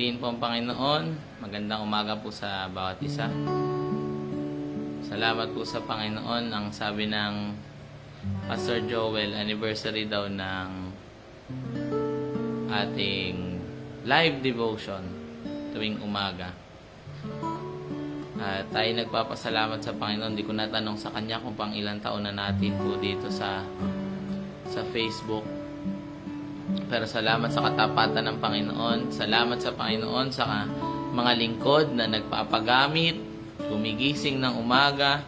purihin po ang Panginoon. Magandang umaga po sa bawat isa. Salamat po sa Panginoon. Ang sabi ng Pastor Joel, anniversary daw ng ating live devotion tuwing umaga. At tayo nagpapasalamat sa Panginoon. Hindi ko natanong sa Kanya kung pang ilang taon na natin po dito sa Facebook. Pero salamat sa katapatan ng Panginoon. Salamat sa Panginoon sa mga lingkod na nagpapagamit, gumigising ng umaga,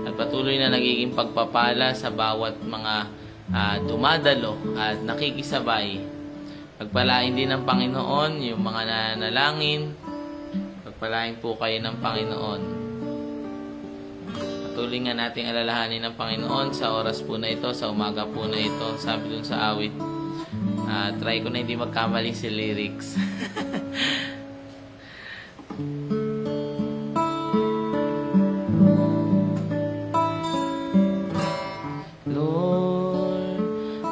at patuloy na nagiging pagpapala sa bawat mga dumadalo at nakikisabay. Pagpalain din ng Panginoon yung mga nananalangin. Pagpalain po kayo ng Panginoon. Patuloy nga nating alalahanin ng Panginoon sa oras po na ito, sa umaga po na ito. Sabi dun sa awit, try ko na hindi magkamali si lyrics. Lord,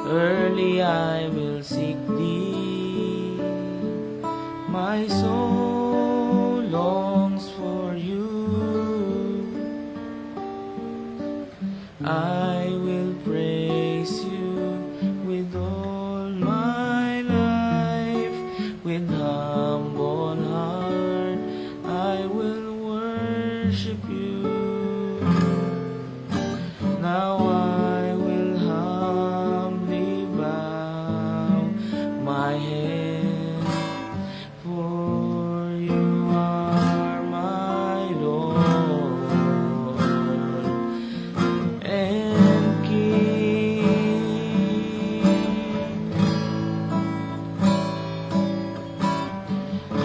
early I will seek Thee. My soul longs for You. I will praise You with all my life. With humble heart I will worship You. Now I will humbly bow my head, for You are my Lord and King.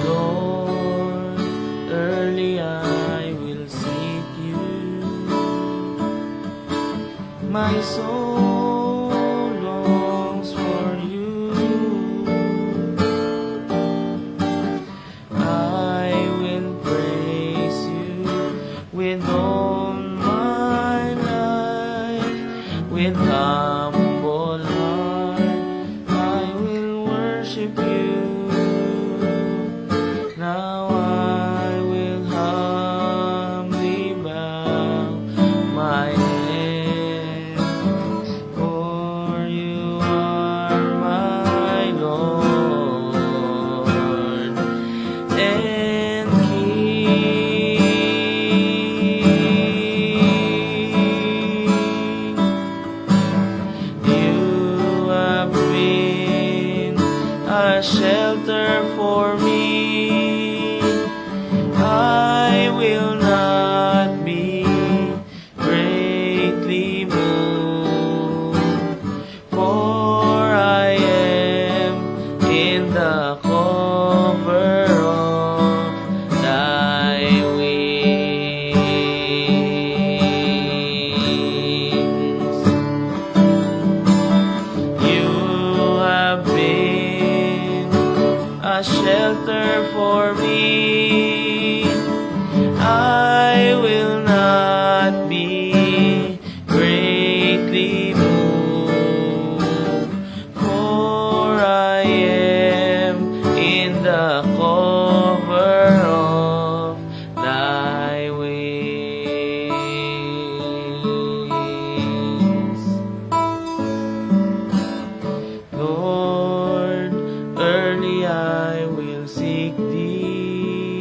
Lord, early I will seek You. My soul longs for You. I will praise You with all my life. With humble heart I will worship You. Now I will humbly bow my head, for You are my Lord and King. You have been a shelter for me. I will not be greatly moved, for I am in the cover of Thy wings. You have been a shelter for me. I will not be greatly moved, for I am in the cover of Thy wings. Lord, early I will seek Thee.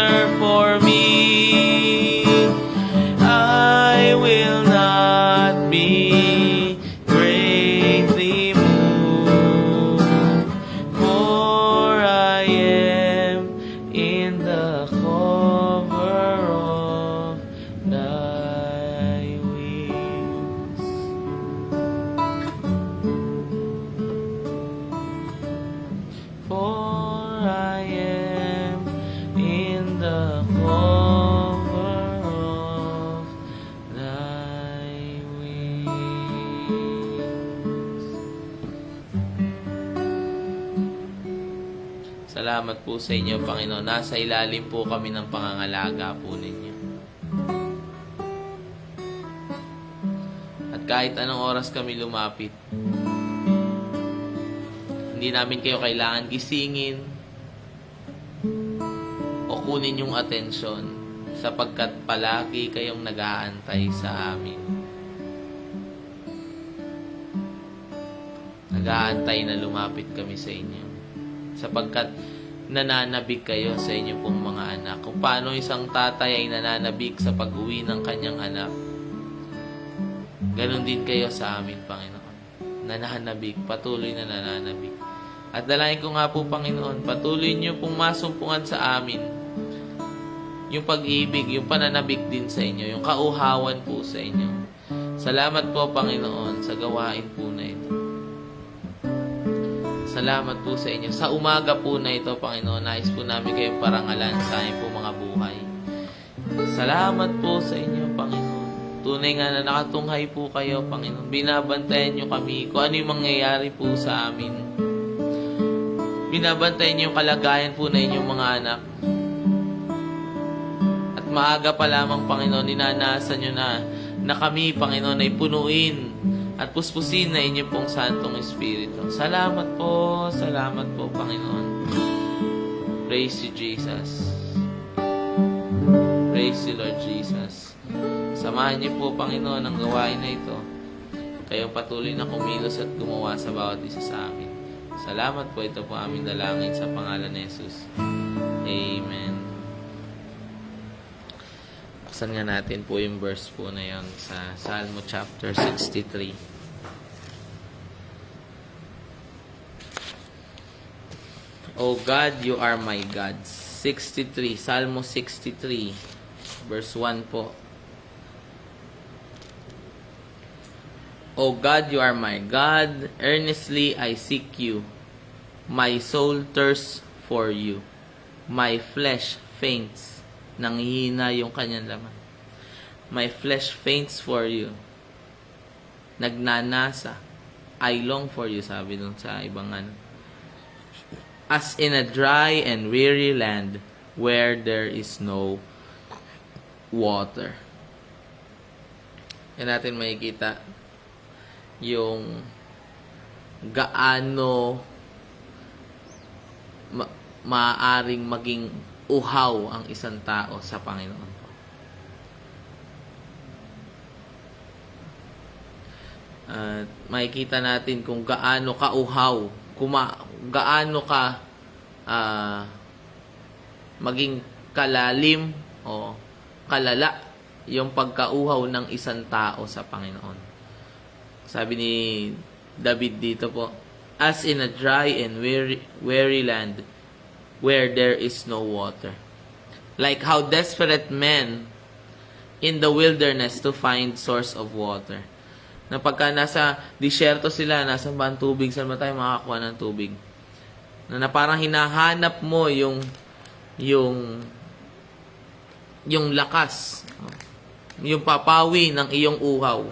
water for me. I will not be greatly moved, for I am in the cover of thy wings. For I am in the cover of thy wings. Salamat po sa inyo, Panginoon. Nasa ilalim po kami ng pangangalaga po ninyo. At kahit anong oras kami lumapit, hindi namin kayo kailangan gisingin o kunin yung atensyon, sapagkat palagi kayong nag-aantay sa amin. Nag-aantay na lumapit kami sa inyo, sapagkat nananabik kayo sa inyo pong mga anak. Kung paano isang tatay ay nananabik sa pag-uwi ng kanyang anak, ganon din kayo sa amin, Panginoon. Nananabik, patuloy na nananabik. At dalangin ko nga po, Panginoon, patuloy niyo pong masumpungan sa amin yung pag-ibig, yung pananabik din sa inyo, yung kauhawan po sa inyo. Salamat po, Panginoon, sa gawain po na ito. Salamat po sa inyo. Sa umaga po na ito, Panginoon, nais po namin kayong parangalan sa aming po mga buhay. Salamat po sa inyo, Panginoon. Tunay nga na nakatunghay po kayo, Panginoon. Binabantayan niyo kami kung ano yung mangyayari po sa amin. Binabantayan niyo yung kalagayan po na inyong mga anak. At maaga pa lamang, Panginoon, ninanasan niyo na kami, Panginoon, ay punuin at puspusin na inyong pong Santong Espiritu. Salamat po, Panginoon. Praise you, Jesus. Praise you, Lord Jesus. Samahan niyo po, Panginoon, ang gawain na ito. Kayong patuloy na kumilos at gumawa sa bawat isa sa amin. Salamat po, ito po aming dalangin sa pangalan ni Jesus. Amen. Buksan nga natin po yung verse po na yun sa Salmo chapter 63. O God, you are my God. 63, Salmo 63, verse 1 po. O God, you are my God. Earnestly I seek you. My soul thirsts for you. My flesh faints. Nanghihina yung kanyang laman. My flesh faints for you. Nagnanasa. I long for you, sabi dun sa ibang ano. As in a dry and weary land where there is no water. Yan natin makikita yung gaano maaaring maging uhaw ang isang tao sa Panginoon. At makikita natin kung gaano ka uhaw, gaano ka maging kalalim o kalala yung pagkauhaw ng isang tao sa Panginoon. Sabi ni David dito po, as in a dry and weary land where there is no water. Like how desperate men in the wilderness to find source of water. Na pagka nasa disyerto sila, nasa bang tubig, saan ba tayo makakakuha ng tubig? Na parang hinahanap mo yung lakas, yung papawi ng iyong uhaw.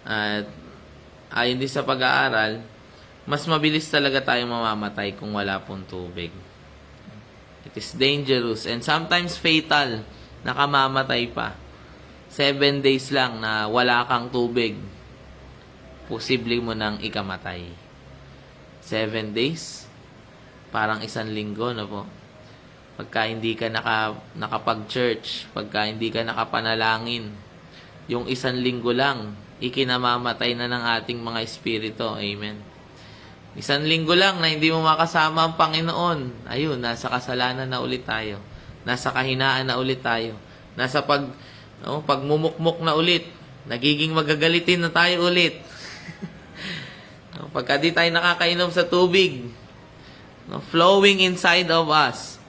At ayon din sa pag-aaral, mas mabilis talaga tayong mamamatay kung wala pong tubig. It is dangerous and sometimes fatal. Nakamamatay pa. 7 days lang na wala kang tubig, posible mo nang ikamatay. 7 days, parang 1 linggo, no po? Pagka hindi ka nakapag-church, pagka hindi ka nakapanalangin, yung 1 linggo lang, ikinamamatay na ng ating mga espiritu. Amen. Isang linggo lang na hindi mo makasama ang Panginoon. Ayun, nasa kasalanan na ulit tayo. Nasa kahinaan na ulit tayo. Nasa pagmumukmok na ulit. Nagiging magagalitin na tayo ulit. Pagka di tayo nakakainom sa tubig, flowing inside of us.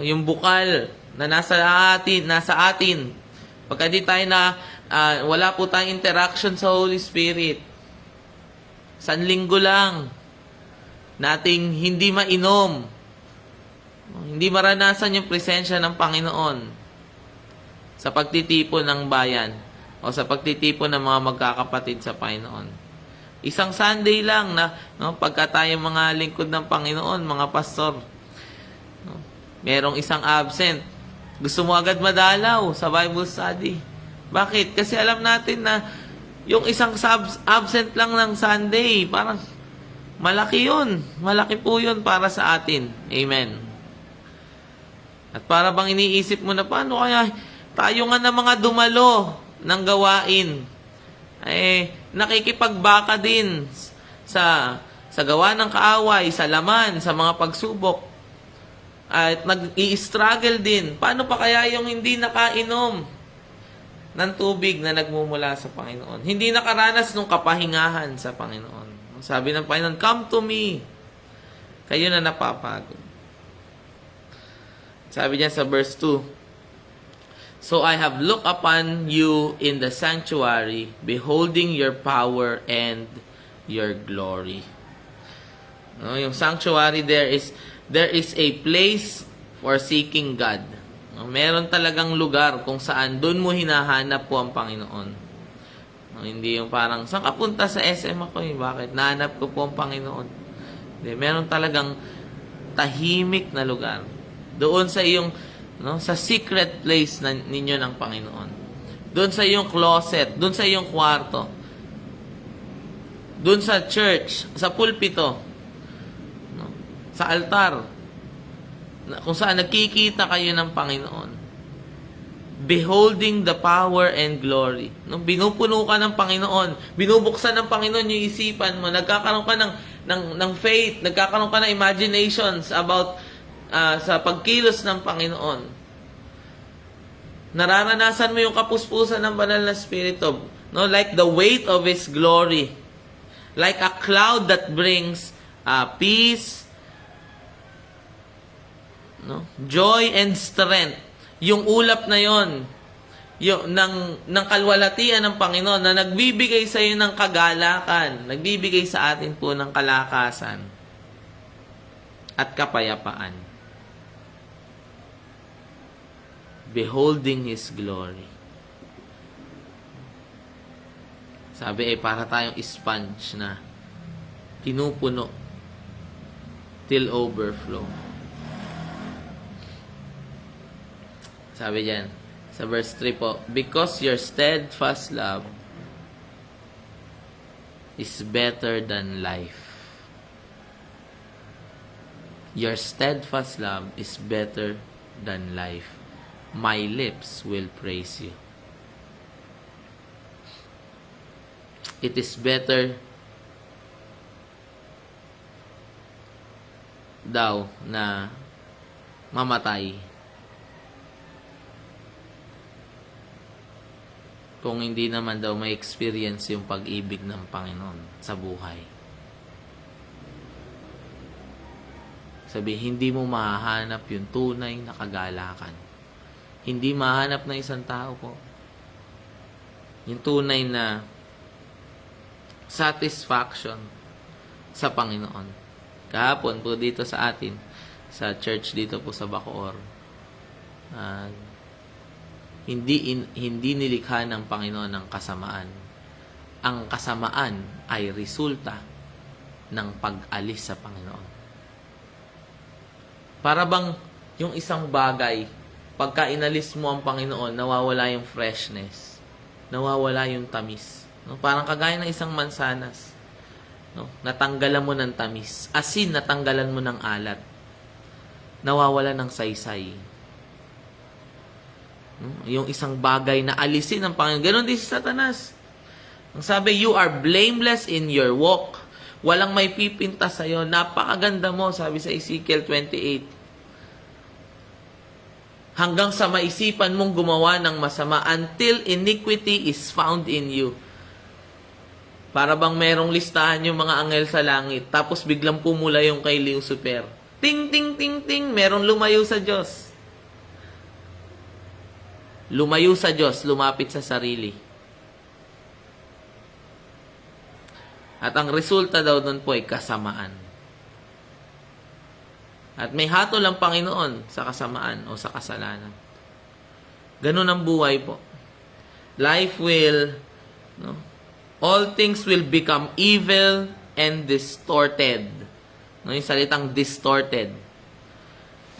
Yung bukal na nasa atin. Pagka di tayo wala po tayong interaction sa Holy Spirit. Isang linggo lang nating hindi mainom. Hindi maranasan yung presensya ng Panginoon sa pagtitipon ng bayan o sa pagtitipon ng mga magkakapatid sa Panginoon. Isang Sunday lang na pagka tayo mga lingkod ng Panginoon, mga pastor, merong isang absent. Gusto mo agad madalaw sa Bible study. Bakit? Kasi alam natin na yung isang absent lang ng Sunday, parang malaki yun. Malaki po yun para sa atin. Amen. At para bang iniisip mo na, paano kaya tayo nga na mga dumalo ng gawain? Nakikipagbaka din sa gawa ng kaaway, sa laman, sa mga pagsubok. At nag-i-struggle din. Paano pa kaya yung hindi nakainom ng tubig na nagmumula sa Panginoon? Hindi nakaranas ng kapahingahan sa Panginoon. Sabi ng Panginoon, come to me. Kayo na napapagod. Sabi niya sa verse 2, so I have looked upon you in the sanctuary, beholding your power and your glory. Yung sanctuary, there is a place for seeking God. Meron talagang lugar kung saan doon mo hinahanap po ang Panginoon. Hindi yung parang, saan ka punta sa SM ako? Bakit? Nahanap ko po ang Panginoon. Hindi, meron talagang tahimik na lugar. Doon sa iyong, sa secret place ninyo ng Panginoon. Doon sa iyong closet, doon sa iyong kwarto. Doon sa church, sa pulpito, sa altar, kung saan nagkikita kayo ng Panginoon. Beholding the power and glory. Binupuno ka ng Panginoon. Binubuksan ng Panginoon yung isipan mo. Nagkakaroon ka ng faith. Nagkakaroon ka ng imaginations about sa pagkilos ng Panginoon. Nararanasan mo yung kapuspusan ng banal na Espiritu. Like the weight of His glory. Like a cloud that brings peace, joy and strength. Yung ulap na yon, yung ng kalwalatian ng Panginoon na nagbibigay sa iyo ng kagalakan, nagbibigay sa atin po ng kalakasan at kapayapaan. Beholding His glory. Sabi para tayong sponge na pinupuno till overflow. Sabi diyan, sa verse 3 po, because your steadfast love is better than life. Your steadfast love is better than life. My lips will praise you. It is better daw na mamatay kung hindi naman daw may experience yung pag-ibig ng Panginoon sa buhay. Sabi, hindi mo mahahanap yung tunay na kagalakan. Hindi mahanap ng isang tao po yung tunay na satisfaction sa Panginoon. Kahapon po dito sa atin, sa church dito po sa Bacoor, hindi nilikha ng Panginoon ng kasamaan. Ang kasamaan ay resulta ng pag-alis sa Panginoon. Para bang yung isang bagay, pagka inalis mo ang Panginoon, nawawala yung freshness, nawawala yung tamis. Parang kagaya ng isang mansanas. Natanggalan mo ng tamis. Asin, natanggalan mo ng alat. Nawawala ng saysay. Yung isang bagay na alisin ng Panginoon. Ganon din si Satanas. Ang sabi, you are blameless in your walk Walang may pipinta sa'yo. Napakaganda mo, sabi sa Ezekiel 28. Hanggang sa maisipan mong gumawa ng masama until iniquity is found in you. Para bang merong listahan yung mga anghel sa langit, tapos biglang pumula yung kay Lucifer. Ting, ting, ting, ting, merong lumayo sa Diyos. Lumayo sa Diyos, lumapit sa sarili. At ang resulta daw nun po ay kasamaan. At may hatol ang Panginoon sa kasamaan o sa kasalanan. Ganun ang buhay po. Life will, all things will become evil and distorted. Yung salitang distorted.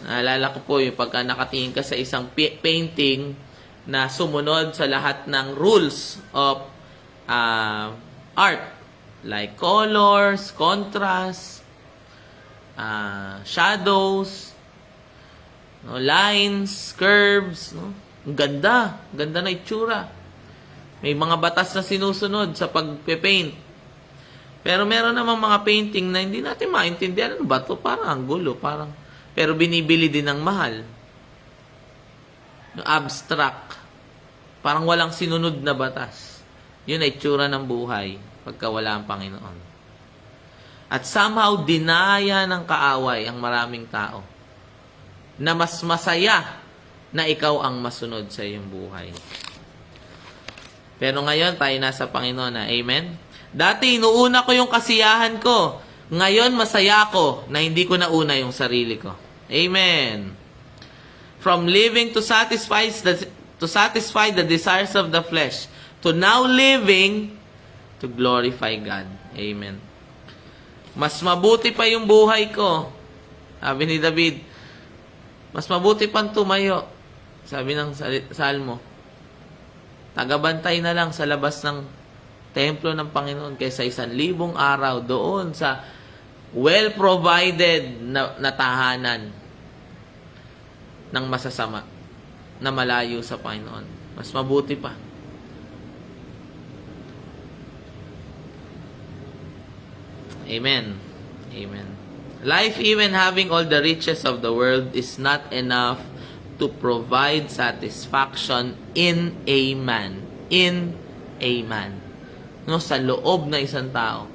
Naalala ko po yung pagka nakatingin ka sa isang painting na sumunod sa lahat ng rules of art. Like colors, contrast, shadows, lines, curves. Ang ganda. Ganda na itsura. May mga batas na sinusunod sa pagpe-paint. Pero meron namang mga painting na hindi natin maintindihan. Ano ba ito? Parang ang gulo. Pero binibili din ng mahal. Abstract. Parang walang sinunod na batas. Yun ay itsura ng buhay pagka wala ang Panginoon. At somehow, dinaya ng kaaway ang maraming tao na mas masaya na ikaw ang masunod sa iyong buhay. Pero ngayon, tayo nasa Panginoon na. Amen? Dati, inuuna ko yung kasiyahan ko. Ngayon, masaya ako na hindi ko nauna yung sarili ko. Amen. From living to satisfy the desires of the flesh, to now living to glorify God. Amen. Mas mabuti pa yung buhay ko. Sabi ni David, mas mabuti pang tumayo. Sabi ng Salmo, tagabantay na lang sa labas ng templo ng Panginoon kaysa 1,000 araw doon sa well-provided na tahanan ng masasama na malayo sa Panginoon. Mas mabuti pa. Amen. Amen. Life, even having all the riches of the world, is not enough to provide satisfaction in a man. In a man. Sa loob na isang tao.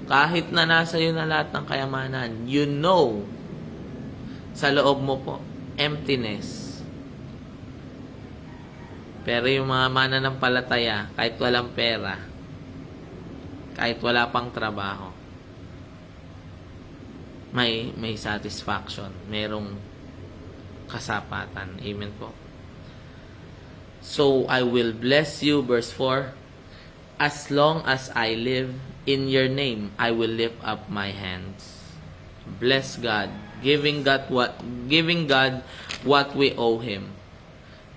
Kahit na nasa iyo na lahat ng kayamanan, sa loob mo po, emptiness. Pero yung mga mananampalataya, kahit walang pera, kahit wala pang trabaho, may satisfaction, merong kasapatan. Amen po. So, I will bless you, verse 4, as long as I live, in your name, I will lift up my hands. Bless God, giving God what we owe Him.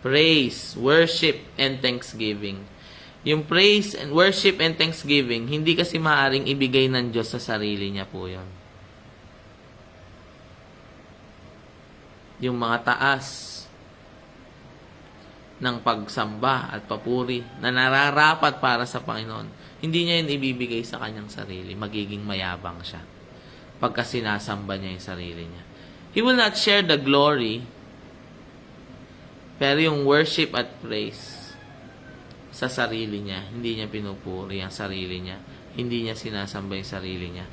Praise, worship, and thanksgiving. Yung praise and worship and thanksgiving, hindi kasi maaring ibigay ng Diyos sa sarili niya po yun. Yung mga taas ng pagsamba at papuri na nararapat para sa Panginoon, hindi niya yun ibibigay sa kanyang sarili. Magiging mayabang siya pagka sinasamba niya yung sarili niya. He will not share the glory, pero yung worship at praise sa sarili niya, hindi niya pinupuri ang sarili niya, hindi niya sinasamba yung sarili niya.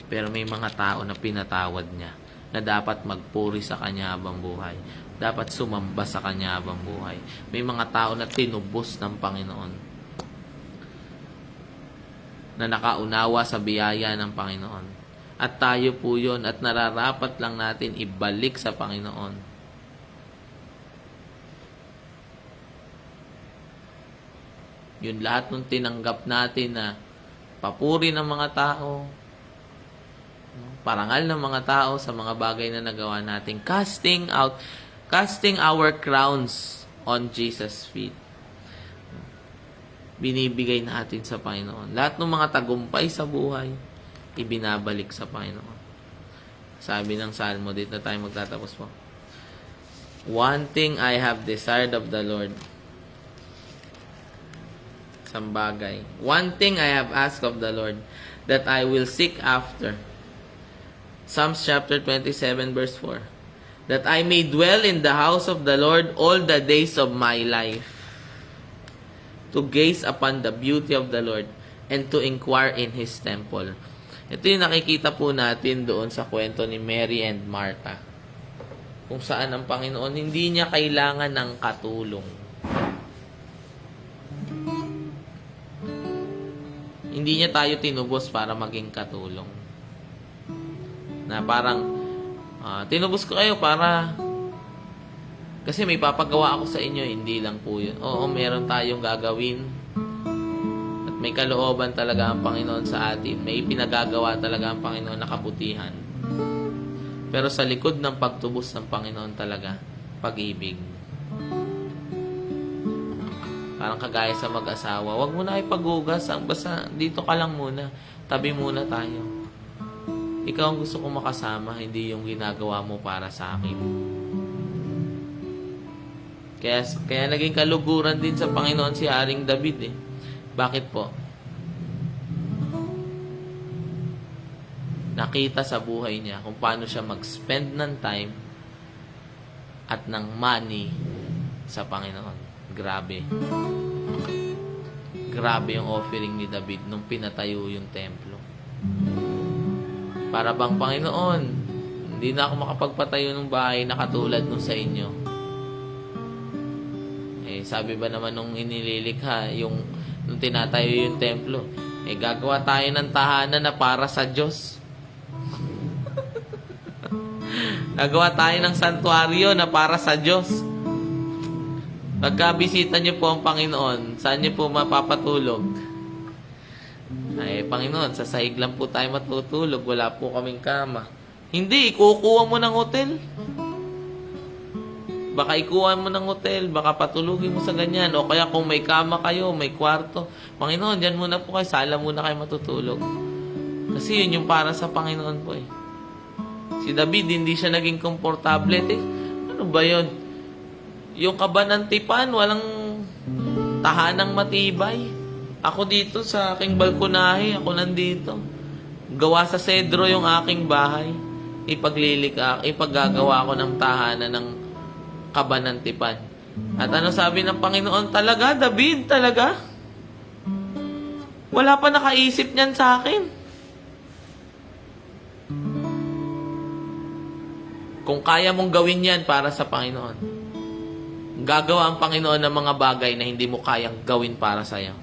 Pero may mga tao na pinatawad niya na dapat magpuri sa kanya habang buhay. Dapat sumamba sa kanya habang buhay. May mga tao na tinubos ng Panginoon, na nakaunawa sa biyaya ng Panginoon. At tayo po yun, at nararapat lang natin ibalik sa Panginoon. Yun lahat nung tinanggap natin na papuri ng mga tao, parangal ng mga tao sa mga bagay na nagawa natin, casting our crowns on Jesus' feet. Binibigay natin sa Panginoon. Lahat ng mga tagumpay sa buhay, ibinabalik sa Panginoon. Sabi ng Salmo, dito na tayo magtatapos po. One thing I have desired of the Lord. Isang bagay. One thing I have asked of the Lord, that I will seek after. Psalms chapter 27 verse 4. That I may dwell in the house of the Lord all the days of my life, to gaze upon the beauty of the Lord and to inquire in His temple. Ito yung nakikita po natin doon sa kwento ni Mary and Martha, kung saan ang Panginoon hindi niya kailangan ng katulong. Hindi niya tayo tinubos para maging katulong. Na parang, tinubos ko kayo para, kasi may papagawa ako sa inyo, hindi lang po yun. Oo, meron tayong gagawin. At may kalooban talaga ang Panginoon sa atin. May pinagagawa talaga ang Panginoon na kabutihan. Pero sa likod ng pagtubos ng Panginoon talaga, pag-ibig. Parang kagaya sa mag-asawa, wag mo na ipag-ugas, basta dito ka lang muna, tabi muna tayo. Ikaw ang gusto kong makasama, hindi yung ginagawa mo para sa akin. Kaya naging kaluguran din sa Panginoon si Haring David eh. Bakit po? Nakita sa buhay niya kung paano siya mag-spend ng time at ng money sa Panginoon. Grabe. Grabe yung offering ni David nung pinatayo yung templo. Para bang, Panginoon, hindi na ako makapagpatayo ng bahay na katulad nung sa inyo. Eh, sabi ba naman nung inililikha, nung tinatayo yung templo, gagawa tayo ng tahanan na para sa Diyos. Gagawa tayo ng santuaryo na para sa Diyos. Pagka-bisita niyo po ang Panginoon, saan niyo po mapapatulog? Ay, Panginoon, sa sahig lang po tayo matutulog. Wala po kaming kama. Hindi, ikukuha mo ng hotel. Baka ikuha mo ng hotel, baka patulugin mo sa ganyan. O kaya kung may kama kayo, may kwarto. Panginoon, dyan muna po kayo, sala muna kayo matutulog. Kasi yun yung para sa Panginoon po eh. Si David, hindi siya naging komportable. Ano ba yun? Yung kabanantipan, walang tahanang matibay. Ako dito sa aking balkonahe, ako nandito. Gawa sa sedro yung aking bahay. Ipaggagawa ko ng tahanan ng kabanantipan. At ano sabi ng Panginoon? Talaga, David, talaga? Wala pa nakaisip niyan sa akin. Kung kaya mong gawin yan para sa Panginoon, gagawa ang Panginoon ng mga bagay na hindi mo kayang gawin para sa'yo.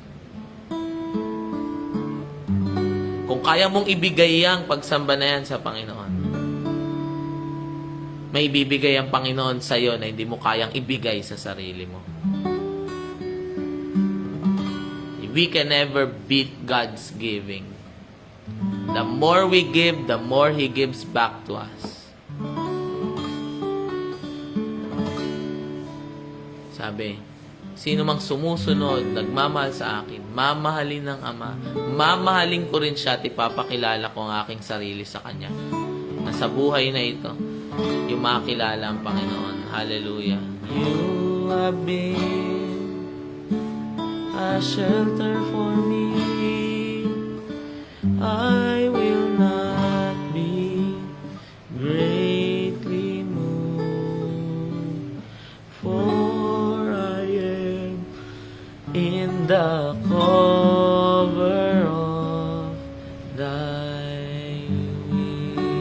Kung kaya mong ibigay ang pagsamba na yan sa Panginoon, may ibibigay ang Panginoon sa'yo na hindi mo kayang ibigay sa sarili mo. We can never beat God's giving. The more we give, the more He gives back to us. Sabi, sino mang sumusunod, nagmamahal sa akin, mamahalin ng Ama, mamahalin ko rin siya at ipapakilala ko ang aking sarili sa Kanya. Na sa buhay na ito, yung makilala ang Panginoon. Hallelujah. You have been a shelter for me. I will not be greatly moved, for I am in the cover of thy wings.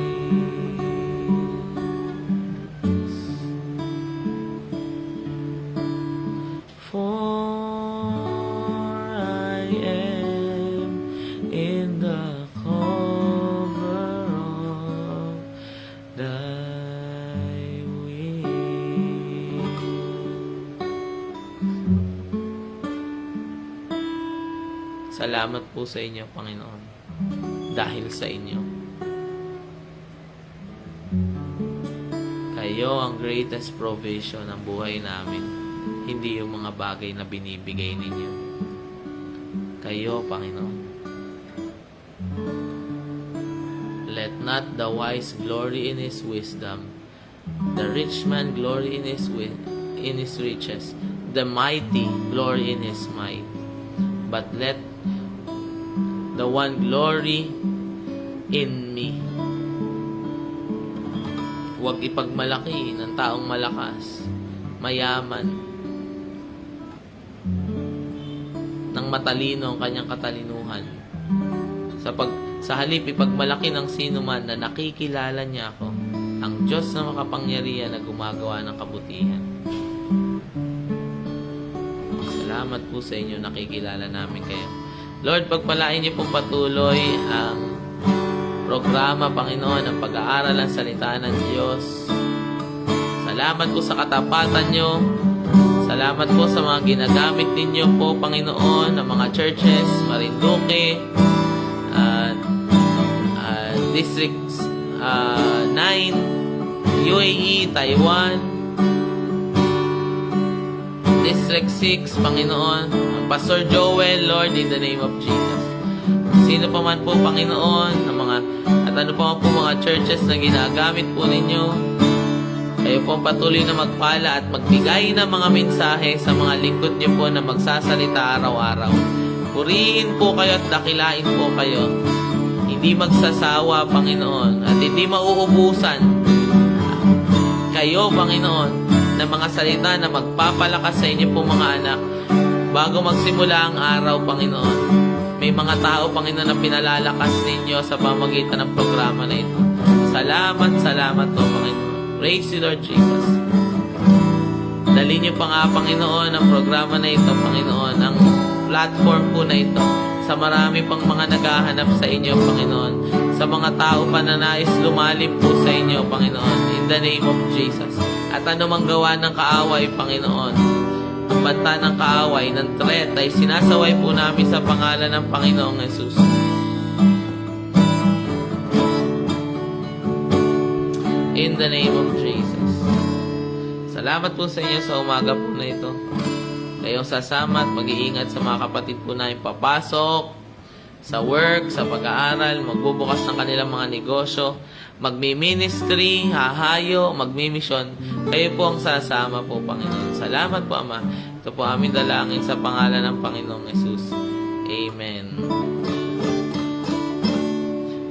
For I am in the cover of thy wings. Salamat po sa inyo, Panginoon, dahil sa inyo. Kayo ang greatest provision ng buhay namin, hindi yung mga bagay na binibigay ninyo. Kayo, Panginoon. Let not the wise glory in his wisdom, the rich man glory in his riches, the mighty glory in his might, but let the one glory in me. Huwag ipagmalaki ng taong malakas, mayaman, ng matalino ang kanyang katalinuhan. Sa halip ipagmalaki ng sino man na nakikilala niya ako, ang Diyos na makapangyarihan na gumagawa ng kabutihan. Salamat po sa inyo, nakikilala namin kayo. Lord, pagpalain niyo pong patuloy ang programa, Panginoon, ang pag-aaral ng salita ng Diyos. Salamat po sa katapatan niyo. Salamat po sa mga ginagamit ninyo po, Panginoon, ng mga churches, Marinduque, District 9, UAE, Taiwan, District 6, Panginoon, ang Pastor Joel, Lord, in the name of Jesus. Sino pa man po, Panginoon, at ano pa man po mga churches na ginagamit po ninyo, kayo po ang patuloy na magpala at magbigay ng mga mensahe sa mga lingkod niyo po na magsasalita araw-araw. Purihin po kayo at dakilain po kayo. Hindi magsasawa, Panginoon, at hindi mauubusan kayo, Panginoon, ng mga salita na magpapalakas sa inyo po mga anak. Bago magsimula ang araw, Panginoon, may mga tao, Panginoon, na pinalalakas ninyo sa pamagitan ng programa na ito. Salamat po, Panginoon. Praise you, Lord Jesus. Dali niyo pa nga, Panginoon, ang programa na ito, Panginoon, ang platform po na ito, sa marami pang mga naghahanap sa inyo, Panginoon. Sa mga tao pa na nais lumalim po sa inyo, Panginoon. In the name of Jesus. At anumang gawa ng kaaway, Panginoon, ang banta ng kaaway, ng threat, ay sinasaway po namin sa pangalan ng Panginoong Jesus. In the name of Jesus. Salamat po sa inyo sa umaga po na ito. Kayong sasama at mag-iingat sa mga kapatid po na papasok sa work, sa pag-aaral, magbubukas ng kanilang mga negosyo, magmi-ministry, hahayo, magmi-mission. Kayo po ang sasama po, Panginoon. Salamat po, Ama. Ito po aming dalangin sa pangalan ng Panginoong Jesus. Amen.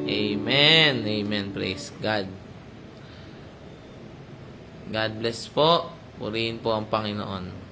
Amen. Amen. Praise God. God bless po. Purihin po ang Panginoon.